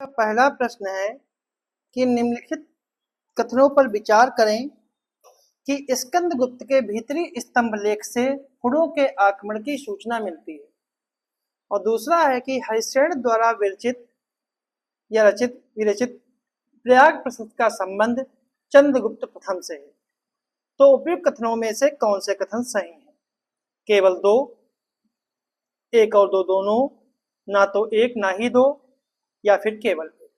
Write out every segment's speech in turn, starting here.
पहला प्रश्न है कि निम्नलिखित कथनों पर विचार करें कि स्कंदगुप्त के भीतरी स्तंभ लेख से हुड़ों के आक्रमण की सूचना मिलती है। और दूसरा है कि हरिश्चंद्र द्वारा विरचित या रचित विरचित प्रयाग प्रशस्त का संबंध चंद्रगुप्त प्रथम से है। तो उपयुक्त कथनों में से कौन से कथन सही हैं? केवल दो, एक और दो दोनों, ना तो एक ना ही दो, या फिर केवल एक।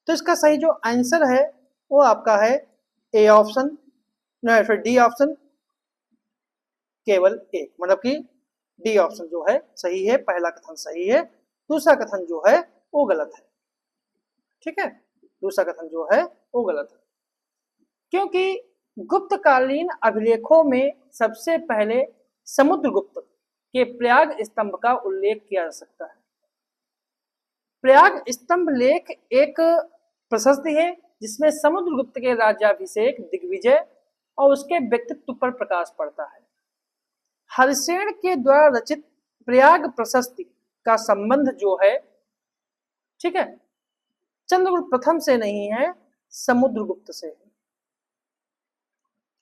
तो इसका सही जो आंसर है वो आपका है ए ऑप्शन, या फिर डी ऑप्शन, केवल एक। मतलब कि डी ऑप्शन जो है सही है, पहला कथन सही है, दूसरा कथन जो है वो गलत है। ठीक है, दूसरा कथन जो है वो गलत है, क्योंकि गुप्तकालीन अभिलेखों में सबसे पहले समुद्रगुप्त के प्रयाग स्तंभ का उल्लेख किया जा सकता है। प्रयाग स्तंभ लेख एक प्रशस्ति है जिसमें समुद्रगुप्त के राज्याभिषेक, दिग्विजय और उसके व्यक्तित्व पर प्रकाश पड़ता है। हरिसेन के द्वारा रचित प्रयाग प्रशस्ति का संबंध जो है, ठीक है, चंद्रगुप्त प्रथम से नहीं है, समुद्रगुप्त से है,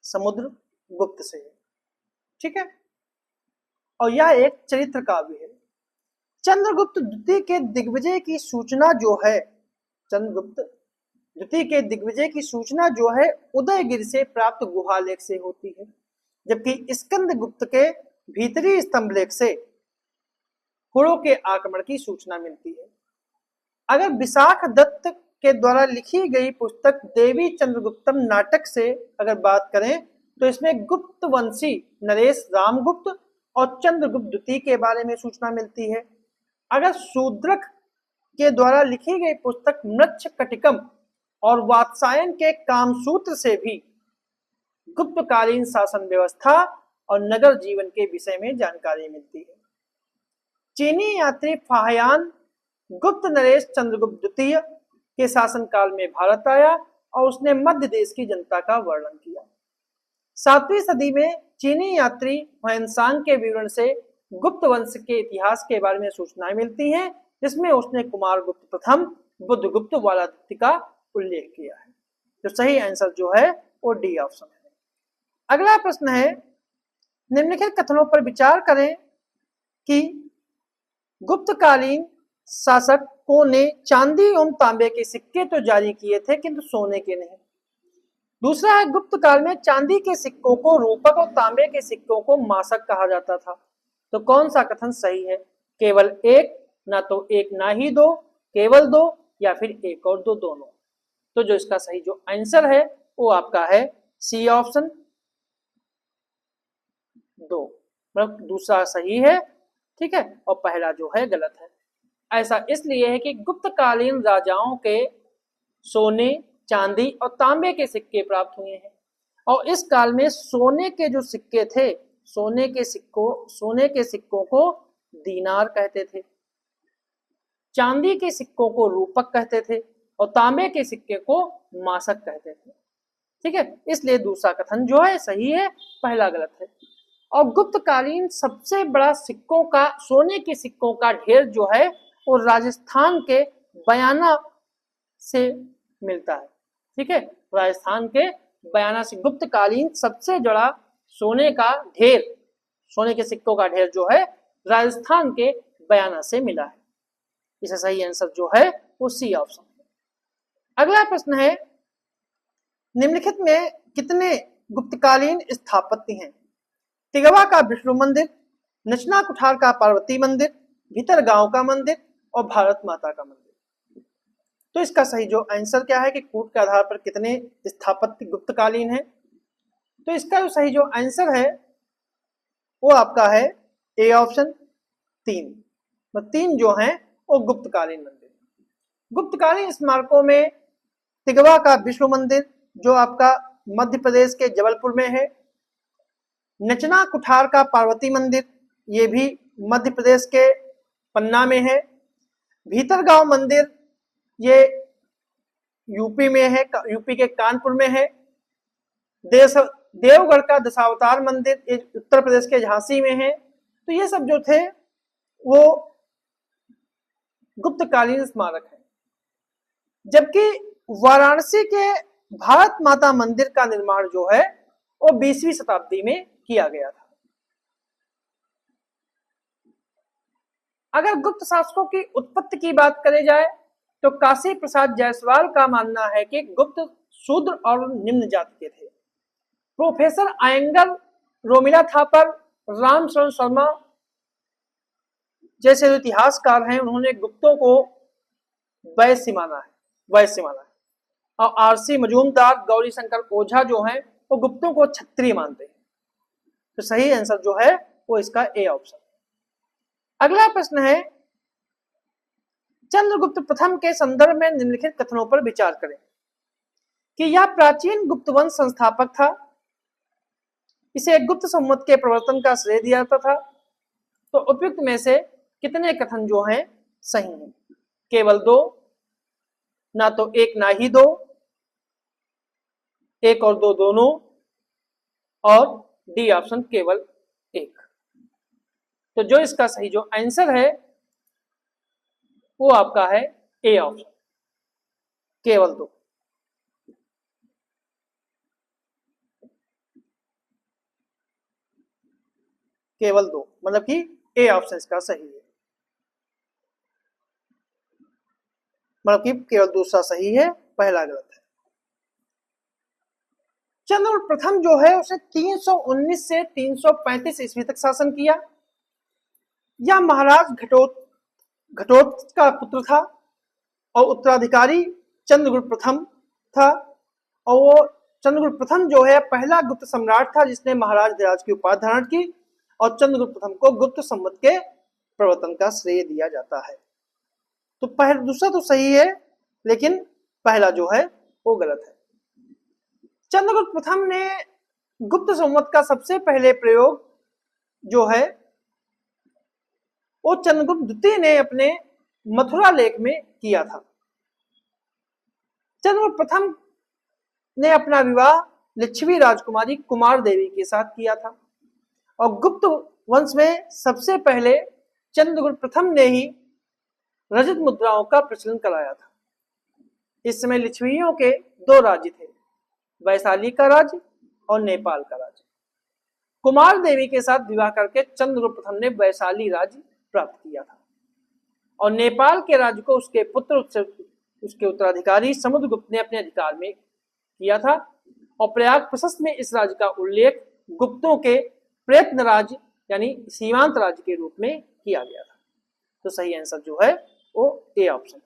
समुद्रगुप्त से है। ठीक है, और यह एक चरित्र काव्य है। चंद्रगुप्त द्वितीय के दिग्विजय की सूचना जो है, चंद्रगुप्त द्वितीय के दिग्विजय की सूचना जो है उदयगिरि से प्राप्त गुहालेख से होती है, जबकि स्कंदगुप्त के भीतरी स्तंभलेख से हुड़ों के आक्रमण की सूचना मिलती है। अगर विशाख दत्त के द्वारा लिखी गई पुस्तक देवी चंद्रगुप्तम नाटक से अगर बात करें तो इसमें गुप्त वंशी नरेश रामगुप्त और चंद्रगुप्त द्वितीय के बारे में सूचना मिलती है। अगर शूद्रक के द्वारा लिखी गई पुस्तक मृच्छकटिकम और वात्सायन के कामसूत्र से भी गुप्तकालीन शासन व्यवस्था और नगर जीवन के विषय में जानकारी मिलती है। चीनी यात्री फाहयान गुप्त नरेश चंद्रगुप्त द्वितीय के शासनकाल में भारत आया और उसने मध्य देश की जनता का वर्णन किया। 7वीं सदी में चीनी यात्री हुएनसांग के विवरण से गुप्त वंश के इतिहास के बारे में सूचनाएं मिलती हैं, जिसमें उसने कुमारगुप्त प्रथम, बुद्धगुप्त वालादित्य का उल्लेख किया है। तो सही आंसर जो है वो डी ऑप्शन है। अगला प्रश्न है, निम्नलिखित कथनों पर विचार करें कि गुप्तकालीन शासकों ने चांदी एवं तांबे के सिक्के तो जारी किए थे किंतु सोने के नहीं। दूसरा है, गुप्त काल में चांदी के सिक्कों को रूपक और तांबे के सिक्कों को मासक कहा जाता था। तो कौन सा कथन सही है? केवल एक, ना तो एक ना ही दो, केवल दो, या फिर एक और दो दोनों। तो जो इसका सही जो आंसर है वो आपका है सी ऑप्शन, दो। मतलब दूसरा सही है, ठीक है, और पहला जो है गलत है। ऐसा इसलिए है कि गुप्तकालीन राजाओं के सोने, चांदी और तांबे के सिक्के प्राप्त हुए हैं, और इस काल में सोने के जो सिक्के थे, सोने के सिक्कों को दीनार कहते थे, चांदी के सिक्कों को रूपक कहते थे और तांबे के सिक्के को मासक कहते थे। ठीक है, इसलिए दूसरा कथन जो है सही है, पहला गलत है। और गुप्तकालीन सबसे बड़ा सिक्कों का, सोने के सिक्कों का ढेर जो है वो राजस्थान के बयाना से मिलता है। ठीक है, राजस्थान के बयाना से गुप्तकालीन सबसे बड़ा सोने का ढेर, सोने के सिक्कों का ढेर जो है राजस्थान के बयाना से मिला है। इसका सही आंसर जो है वो सी ऑप्शन है। अगला प्रश्न है, निम्नलिखित में कितने गुप्तकालीन स्थापत्य हैं? तिगवा का विष्णु मंदिर, नचना कुठार का पार्वती मंदिर, भीतरगांव का मंदिर और भारत माता का मंदिर। तो इसका सही जो आंसर क्या है कि कूट के आधार पर कितने स्थापत्य गुप्तकालीन है? तो इसका जो सही जो आंसर है वो आपका है ए ऑप्शन, 3। मतलब 3 जो हैं वो गुप्तकालीन मंदिर। गुप्तकालीन स्मारकों में तिगवा का विष्णु मंदिर जो आपका मध्य प्रदेश के जबलपुर में है, नचना कुठार का पार्वती मंदिर ये भी मध्य प्रदेश के पन्ना में है, भीतरगांव मंदिर ये यूपी में है, यूपी के कानपुर में है, देवगढ़ का दशावतार मंदिर ये उत्तर प्रदेश के झांसी में है। तो ये सब जो थे वो गुप्तकालीन स्मारक है। जबकि वाराणसी के भारत माता मंदिर का निर्माण जो है वो 20वीं शताब्दी में किया गया था। अगर गुप्त शासकों की उत्पत्ति की बात करी जाए तो काशी प्रसाद जायसवाल का मानना है कि गुप्त शूद्र और निम्न जाति के थे। प्रोफेसर आयंगर, रोमिला थापर, रामशरण शर्मा जैसे जो इतिहासकार हैं उन्होंने गुप्तों को वैश्य माना है। और आरसी मजूमदार, गौरी शंकर ओझा जो हैं वो गुप्तों को क्षत्रिय मानते हैं। तो सही आंसर जो है वो इसका ए ऑप्शन। अगला प्रश्न है, चंद्रगुप्त प्रथम के संदर्भ में निम्नलिखित कथनों पर विचार करें कि यह प्राचीन गुप्त वंश संस्थापक था, इसे गुप्त संवत के प्रवर्तन का श्रेय दिया जाता था। तो उपयुक्त में से कितने कथन जो हैं सही हैं? केवल 2, ना तो 1 ना ही 2, 1 और 2 दोनों, और डी ऑप्शन केवल 1। तो जो इसका सही जो आंसर है वो आपका है ए ऑप्शन, केवल 2। केवल 2 मतलब कि ए ऑप्शन इसका सही है, मतलब कि केवल दूसरा सही है, पहला गलत है। चंद्रगुप्त प्रथम जो है उसने 319 से 335 ईस्वी तक शासन किया। यह महाराज घटोत्कच का पुत्र था और उत्तराधिकारी चंद्रगुप्त प्रथम था। और वो चंद्रगुप्त प्रथम जो है पहला गुप्त सम्राट था जिसने महाराज धीराज की उपाधि धारण की, और चंद्रगुप्त प्रथम को गुप्त संवत के प्रवर्तन का श्रेय दिया जाता है। तो दूसरा तो सही है, लेकिन पहला जो है वो गलत है। चंद्रगुप्त प्रथम ने गुप्त संवत का सबसे पहले प्रयोग जो है वो चंद्रगुप्त द्वितीय ने अपने मथुरा लेख में किया था। चंद्रगुप्त प्रथम ने अपना विवाह लिच्छवी राजकुमारी कुमार देवी के साथ किया था, और गुप्त वंश में सबसे पहले चंद्रगुप्त प्रथम ने ही रजत मुद्राओं का प्रचलन कराया था। इस समय लिच्छवियों के 2 राज्य थे, वैशाली का राज्य और नेपाल का राज्य। कुमार देवी के साथ विवाह करके चंद्रगुप्त प्रथम ने वैशाली राज्य प्राप्त किया था, और नेपाल के राज्य को उसके पुत्र उसके उत्तराधिकारी समुद्रगुप्त ने अपने अधिकार में किया था। और प्रयाग प्रशस्त में इस राज्य का उल्लेख गुप्तों के प्रयत्न राज्य यानी सीमांत राज्य के रूप में किया गया था। तो सही आंसर जो है वो ए ऑप्शन है।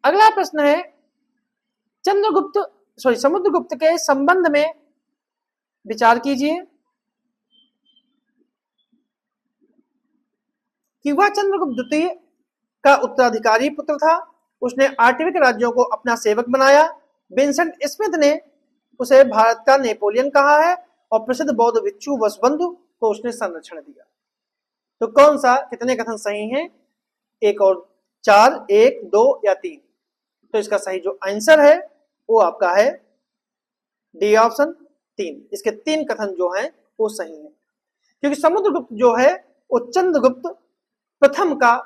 अगला प्रश्न है, समुद्रगुप्त के संबंध में विचार कीजिए कि वह चंद्रगुप्त द्वितीय का उत्तराधिकारी पुत्र था। उसने आर्टिविक राज्यों को अपना सेवक बनाया। विंसेंट स्मिथ ने उसे भारत का नेपोलियन कहा है, और प्रसिद्ध बौद्ध भिक्षु वसुबंधु को उसने संरक्षण दिया। तो कौन सा, कितने कथन सही हैं? 1 और 4, 1, 2 या 3? तो इसका सही जो आंसर है वो आपका है डी ऑप्शन 3। इसके 3 कथन जो हैं वो सही हैं, क्योंकि समुद्रगुप्त जो है वो चंद्रगुप्त प्रथम का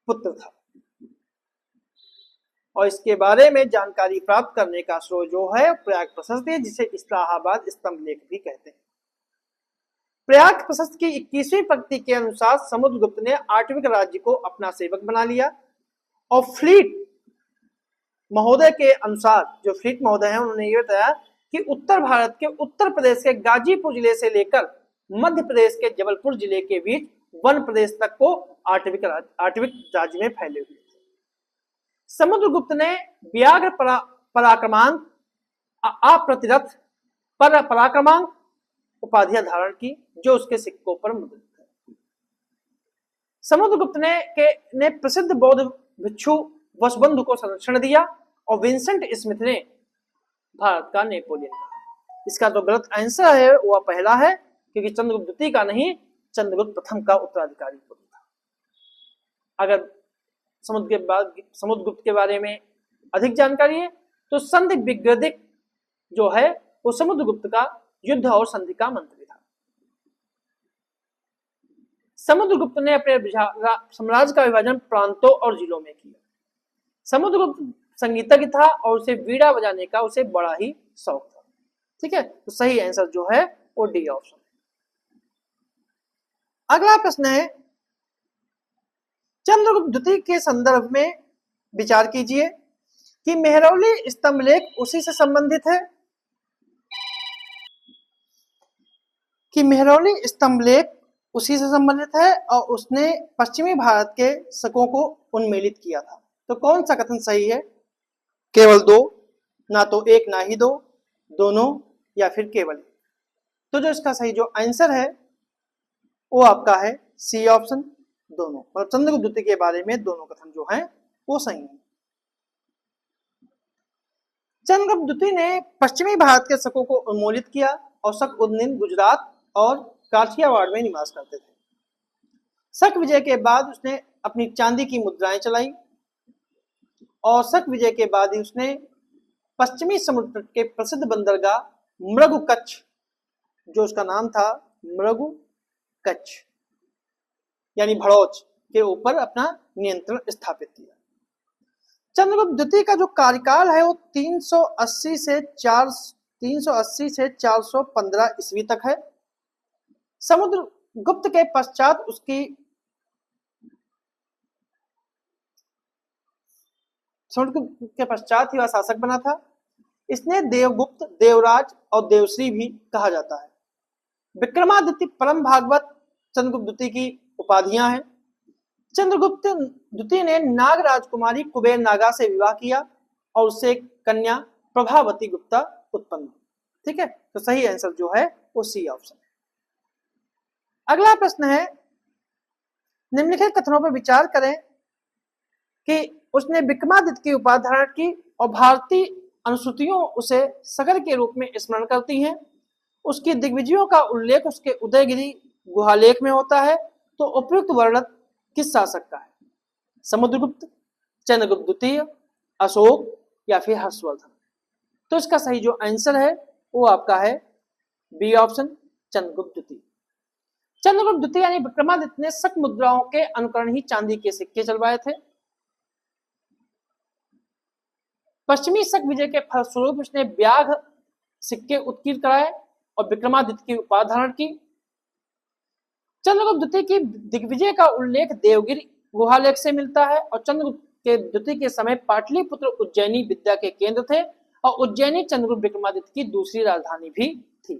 पुत्र था। और इसके बारे में जानकारी प्राप्त करने का स्रोत जो है प्रयाग प्रशस्त है, जिसे इस्लाहाबाद स्तंभ लेख भी कहते हैं। प्रयाग प्रशस्त की 21वीं पंक्ति के अनुसार समुद्रगुप्त ने आर्टिविक राज्य को अपना सेवक बना लिया, और फ्लीट महोदय के अनुसार, जो फ्लीट महोदय हैं उन्होंने ये बताया कि उत्तर भारत के उत्तर प्रदेश के गाजीपुर जिले से लेकर मध्य प्रदेश के जबलपुर जिले के बीच वन प्रदेश तक को आर्टिविक राज्य में फैले हुए थे। समुद्रगुप्त ने व्याघ्र पराक्रमांक, अप्रतिरथ पराक्रमांक उपाधियां धारण की, जो उसके सिक्कों पर मुद्रित है। समुद्रगुप्त ने प्रसिद्ध बौद्ध भिक्षु वसुबंधु को संरक्षण दिया, और विंसेंट स्मिथ ने भारत का नेपोलियन कहा। इसका तो गलत आंसर है वह पहला है, क्योंकि चंद्रगुप्त द्वितीय का नहीं, चंद्रगुप्त प्रथम का उत्तराधिकारी पुत्र था। अगर समुद्रगुप्त के बारे में अधिक जानकारी है तो संधि विग्रदिक जो है वो समुद्रगुप्त का युद्ध और संधि का मंत्री था। समुद्रगुप्त ने अपने साम्राज्य का विभाजन प्रांतों और जिलों में किया। समुद्रगुप्त संगीतज्ञ था और उसे वीणा बजाने का उसे बड़ा ही शौक था। ठीक है, तो सही आंसर जो है वो डी ऑप्शन। अगला प्रश्न है, चंद्रगुप्त द्वितीय के संदर्भ में विचार कीजिए कि मेहरौली स्तंभलेख उसी से संबंधित है, कि मेहरौली स्तंभलेख उसी से संबंधित है और उसने पश्चिमी भारत के शकों को उन्मीलित किया था। तो कौन सा कथन सही है? केवल दो, ना तो एक ना ही दो, दोनों, या फिर केवल एक। तो जो इसका सही जो आंसर है वो आपका है सी ऑप्शन, दोनों। मतलब चंद्रगुप्त द्वितीय के बारे में दोनों कथन जो हैं वो सही है। चंद्रगुप्त द्वितीय ने पश्चिमी भारत के शकों को उन्मूलित किया और शक उस दिन गुजरात और काठियावाड़ में निवास करते थे। शक विजय के बाद उसने अपनी चांदी की मुद्राएं चलाई और शक विजय के बाद ही उसने पश्चिमी समुद्र तट के प्रसिद्ध बंदरगाह मृगु कच्छ, जो उसका नाम था मृगु कच्छ यानी भड़ौच, के ऊपर अपना नियंत्रण स्थापित किया। चंद्रगुप्त द्वितीय का जो कार्यकाल है वो 380 से 415 ईस्वी तक है। समुद्रगुप्त के पश्चात उसकी समुद्रगुप्त के पश्चात ही वह शासक बना था। इसने देवगुप्त, देवराज और देवश्री भी कहा जाता है। विक्रमादित्य, परम भागवत चंद्रगुप्त द्वितीय की उपाधियां हैं। चंद्रगुप्त द्वितीय ने नाग राजकुमारी कुबेर नागा से विवाह किया और उससे एक कन्या प्रभावती गुप्ता उत्पन्न। ठीक है, तो सही आंसर जो है वो सी ऑप्शन। अगला प्रश्न है, निम्नलिखित कथनों पर विचार करें कि उसने विक्रमादित्य की उपाधि धारण की और भारतीय अनुश्रुतियों उसे सगर के रूप में स्मरण करती हैं। उसकी दिग्विजयों का उल्लेख उसके उदयगिरी गुहालेख में होता है। तो उपयुक्त वर्णन किस शासक का है? समुद्रगुप्त, चंद्रगुप्त द्वितीय, अशोक या फिर हर्षवर्धन? तो इसका सही जो आंसर है वो आपका है बी ऑप्शन, चंद्रगुप्त द्वितीय। चंद्रगुप्त द्वितीय यानी विक्रमादित्य ने शक मुद्राओं के अनुकरण ही चांदी के सिक्के चलवाए थे। पश्चिमी शक विजय के फलस्वरूप उसने व्याघ सिक्के उत्कीर्ण कराए और विक्रमादित्य की उपाधि धारण की। चंद्रगुप्त द्वितीय की दिग्विजय का उल्लेख देवगिरी गुहालेख से मिलता है और चंद्रगुप्त के द्वितीय के समय पाटलिपुत्र उज्जैनी विद्या के केंद्र थे और उज्जैनी चंद्रगुप्त विक्रमादित्य की दूसरी राजधानी भी थी।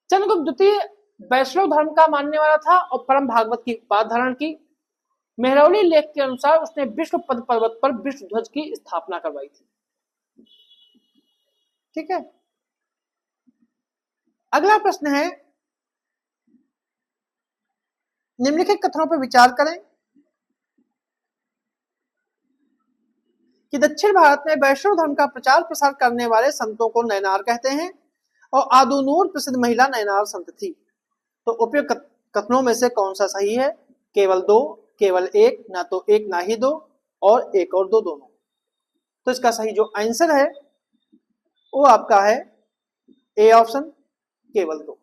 चंद्रगुप्त द्वितीय वैष्णव धर्म का मानने वाला था और परम भागवत की उपाधि धारण की। मेहरौली लेख के अनुसार उसने विष्णु पद पर्वत पर विष्णु ध्वज की स्थापना करवाई थी। ठीक है, अगला प्रश्न है, निम्नलिखित कथनों पर विचार करें कि दक्षिण भारत में वैष्णव धर्म का प्रचार प्रसार करने वाले संतों को नयनार कहते हैं और आदुनूर प्रसिद्ध महिला नयनार संत थी। तो उपयुक्त कथनों में से कौन सा सही है? केवल दो, केवल एक, ना तो एक ना ही दो, और एक और दो, दोनों। तो इसका सही जो आंसर है वो आपका है ए ऑप्शन, केवल दो।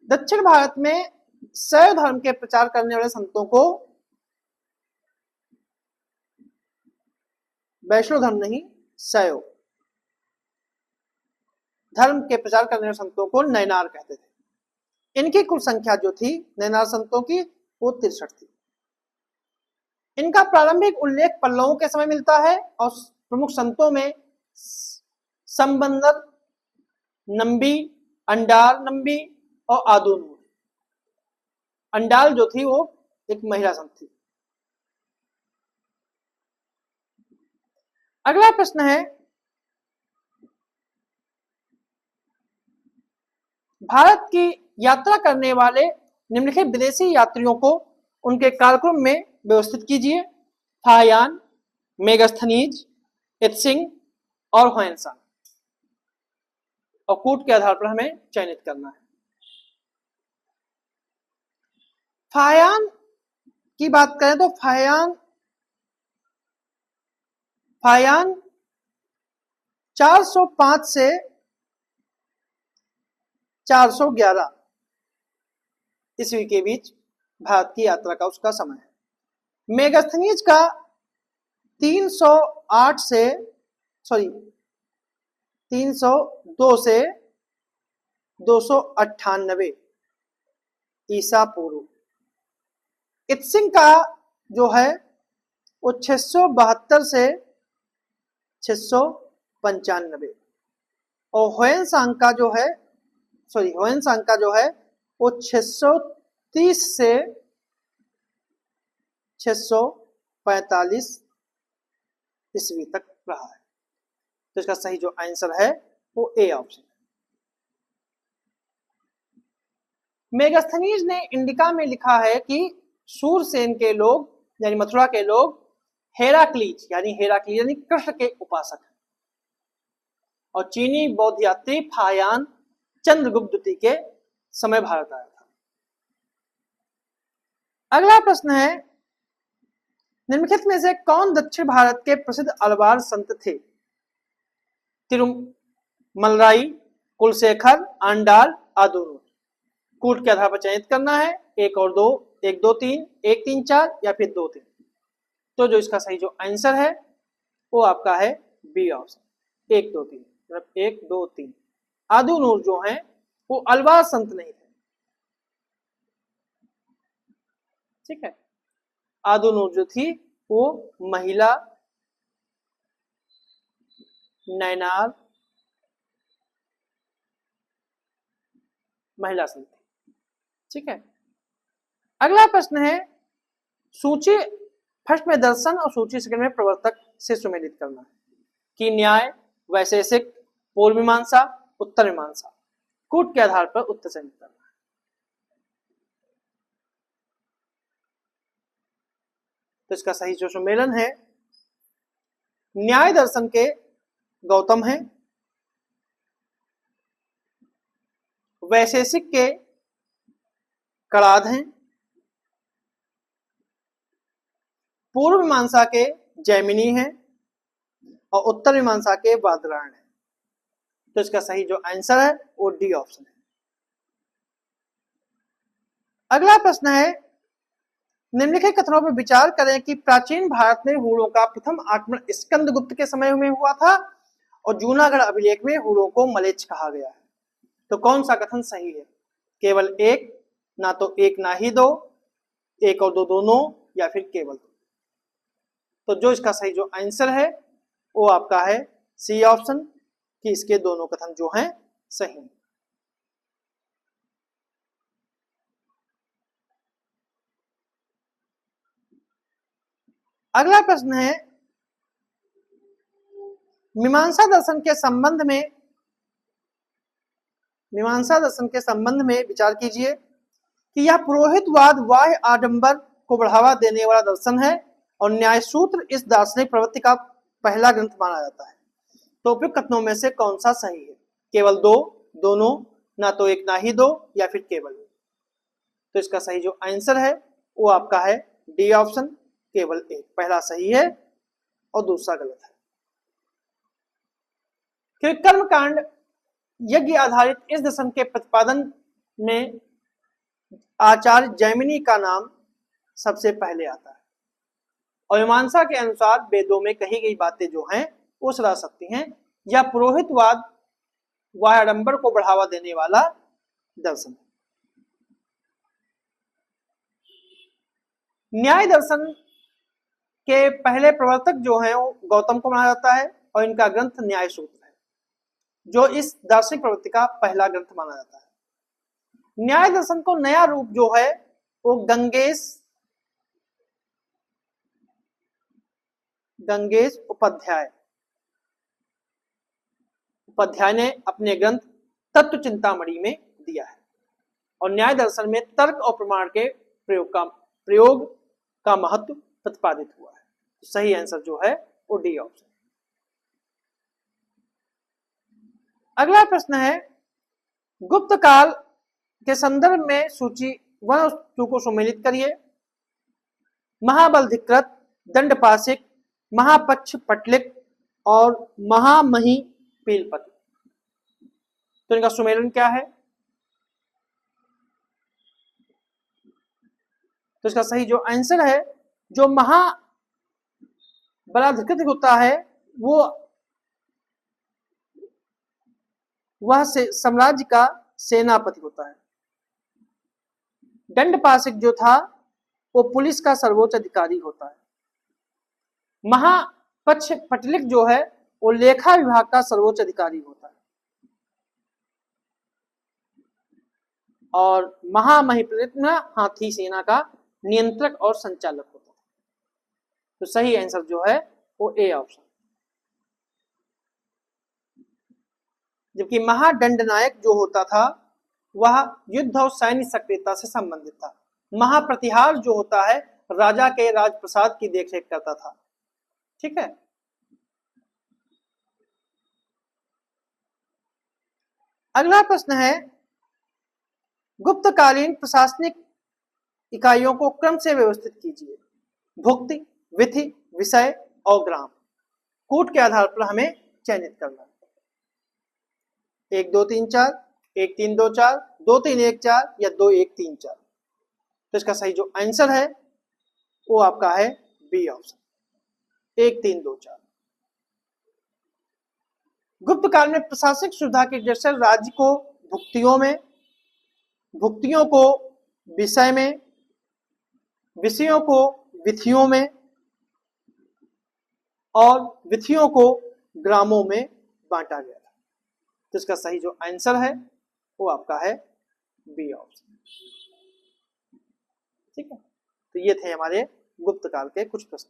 दक्षिण भारत में शैव धर्म के प्रचार करने वाले संतों को वैष्णव धर्म नहीं, शैव धर्म के प्रचार करने वाले संतों को नयनार कहते थे। इनकी कुल संख्या जो थी नयनार संतों की वो 63 थी। इनका प्रारंभिक उल्लेख पल्लवों के समय मिलता है और प्रमुख संतों में संबंदर नंबी, अंडाल नंबी और आदुनूर। अंडाल जो थी वो एक महिला संत थी। अगला प्रश्न है, भारत की यात्रा करने वाले निम्नलिखित विदेशी यात्रियों को उनके कार्यक्रम में व्यवस्थित कीजिए। फाहियान, मेगास्थनीज, इत्सिंग और ह्वेनसांग। और कूट के आधार पर हमें चयनित करना है। फाहियान की बात करें तो फाहियान 405 से 411 ईस्वी के बीच भारत की यात्रा का उसका समय है। मेगास्थनीज का 308 से, सॉरी 302 से 298 ईसा पूर्व। इत्सिंग का जो है वो 672 से 695, और होयनसांग का जो है, सॉरी होयनसांग का जो है वो 630 से 645 ईस्वी तक रहा है। तो इसका सही जो आंसर है वो ए ऑप्शन। मेगास्थनीज ने इंडिका में लिखा है कि सूरसेन के लोग यानी मथुरा के लोग हेराक्लीज यानी कृष्ण के उपासक हैं, और चीनी बौद्ध यात्री फायान चंद्रगुप्त द्वितीय के समय भारत आया था। अगला प्रश्न है, निम्नलिखित में से कौन दक्षिण भारत के प्रसिद्ध अलवार संत थे? तिरुमलराई, कुलशेखर, आंडाल, आदुरु। कूट के आधार पर चयनित करना है, 1 और 2, 1 2 3, 1 3 4 या फिर 2 3। तो जो इसका सही जो आंसर है वो आपका है बी ऑप्शन, 1 2 3, मतलब 1 2 3। आदुनूर जो है वो अलवार संत नहीं थे, ठीक है। आदुनूर जो थी वो महिला नैनार महिला संत थी, ठीक है। अगला प्रश्न है, सूची फर्स्ट में दर्शन और सूची सेकंड में प्रवर्तक से सुमेलित करना है कि न्याय, वैशेषिक, पूर्व मीमांसा, उत्तर मीमांसा। कूट के आधार पर उत्तर चयनित करना है। तो इसका सही जो सुमेलन है, न्याय दर्शन के गौतम हैं, वैशेषिक के कणाद हैं, पूर्व मीमांसा के जैमिनी हैं, और उत्तर मीमांसा के बादरायण हैं। तो इसका सही जो आंसर है वो डी ऑप्शन है। अगला प्रश्न है, निम्नलिखित कथनों पर विचार करें कि प्राचीन भारत में हुड़ों का प्रथम आक्रमण स्कंदगुप्त के समय में हुआ था और जूनागढ़ अभिलेख में हुड़ों को मलेच्छ कहा गया है। तो कौन सा कथन सही है? केवल एक, ना तो एक ना ही दो, 1 और 2 दोनों, या फिर केवल 2। तो जो इसका सही जो आंसर है वो आपका है सी ऑप्शन, कि इसके दोनों कथन जो हैं सही। अगला प्रश्न है, मीमांसा दर्शन के संबंध में विचार कीजिए कि यह पुरोहितवाद बाह्य आडंबर को बढ़ावा देने वाला दर्शन है और न्याय सूत्र इस दार्शनिक प्रवृत्ति का पहला ग्रंथ माना जाता है। तो उपयुक्त कथनों में से कौन सा सही है? केवल 2, दोनों, ना तो एक ना ही दो, या फिर केवल 2। तो इसका सही जो आंसर है वो आपका है डी ऑप्शन, केवल 1। पहला सही है और दूसरा गलत है। क्योंकि कर्मकांड यज्ञ आधारित इस दर्शन के प्रतिपादन में आचार्य जैमिनी का नाम सबसे पहले आता है, और मीमांसा के अनुसार वेदों में कही गई बातें जो हैं वो सदा सकती हैं। यह पुरोहितवाद बाह्य आडंबर को बढ़ावा देने वाला दर्शन है। न्याय दर्शन के पहले प्रवर्तक जो हैं वो गौतम को माना जाता है, और इनका ग्रंथ न्याय सूत्र है जो इस दार्शनिक प्रवृत्ति का पहला ग्रंथ माना जाता है। न्याय दर्शन को नया रूप जो है वो गंगेश उपाध्याय ने अपने ग्रंथ तत्व चिंतामणि में दिया है, और न्याय दर्शन में तर्क और प्रमाण के प्रयोग का महत्व प्रतिपादित हुआ है। तो सही आंसर जो है वो डी ऑप्शन। अगला प्रश्न है, गुप्त काल के संदर्भ में सूची 1 और 2 को सम्मिलित करिए। महाबलधिकृत, दंडपाशिक, महापक्ष पटलिक और महामही पीलपति। तो इनका सुमेलन क्या है? तो इसका सही जो आंसर है, जो बलाधिकृत होता है वो वह साम्राज्य का सेनापति होता है। दंडपाशिक जो था वो पुलिस का सर्वोच्च अधिकारी होता है। महापक्ष पटलिक जो है वो लेखा विभाग का सर्वोच्च अधिकारी होता है। और महामहिपलित हाथी सेना का नियंत्रक और संचालक होता है। तो सही आंसर जो है वो ए ऑप्शन। जबकि महादंडनायक जो होता था वह युद्ध और सैन्य सक्रियता से संबंधित था। महाप्रतिहार जो होता है राजा के राजप्रसाद की देखरेख करता था। ठीक है, अगला प्रश्न है गुप्तकालीन प्रशासनिक इकाइयों को क्रम से व्यवस्थित कीजिए। भुक्ति, विधि, विषय और ग्राम। कूट के आधार पर हमें चयनित करना है। 1 2 3 4, 1 3 2 4, 2 3 1 4 या 2 1 3 4। तो इसका सही जो आंसर है वो आपका है बी ऑप्शन, 1 3 2 4। गुप्त काल में प्रशासनिक सुविधा के जैसे राज्य को भुक्तियों में, भुक्तियों को विषय में, विषयों को विधियों में और विधियों को ग्रामों में बांटा गया था। तो इसका सही जो आंसर है वो आपका है बी ऑप्शन। ठीक है, तो ये थे हमारे गुप्त काल के कुछ प्रश्न।